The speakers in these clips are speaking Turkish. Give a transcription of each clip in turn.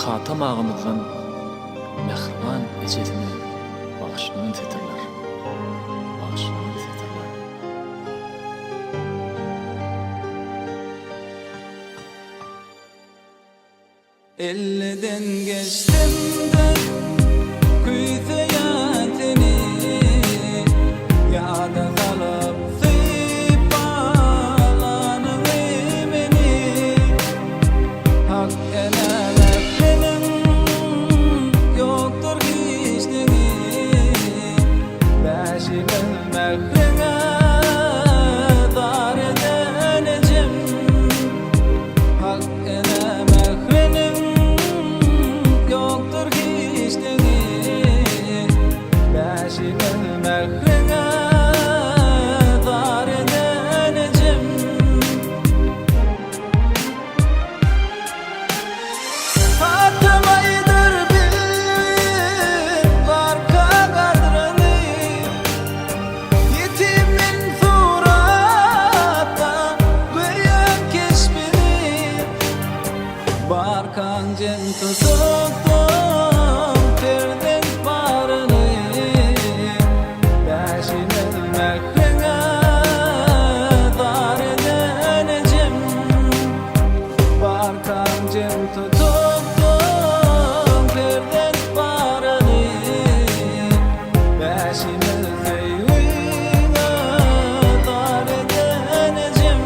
hatamağımızdan mehriban ecelini bağışlanan tetirler. Bağışlanan tetirler. Elliden geçtim de kuyfiyatini yada kalıp zıbalanı beni hak enemeklinin yoktur hiçliği beşimin mehrine dar edenecim hak enemeklinin yoktur hiçliği beşimin mehrine dar edenecim Fatmaydır bil barka kadrini yetimin suratta görüyor keşfini barkan cen tuttum perdin barını beşinin mehrine dar edenecim barkan cen tuttum perdin barını beşinin zeyvine dar edenecim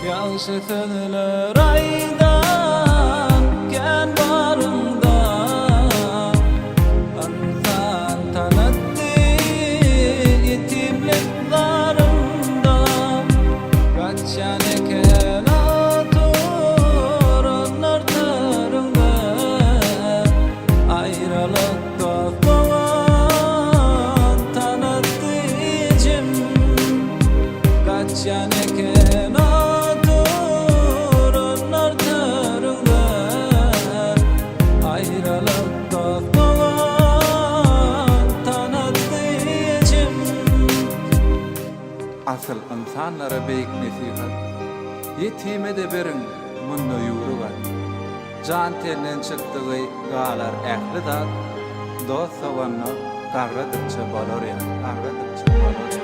Yaşı sözler aydan ken barında Ansan tanıttı yetimlik zarında Kaçan eken oturunlar tarında Ayrılık dostluğun tanıttı içim Kaçan eken oturunlar tarında Ayrılık dostluğun tanıttı içim Asıl insanlara beyik nesihat yetime de berin munno yuru var can tenden çıktığı galar ehli zat dost savanno karradıkça bolor ya karradıkça bolor ya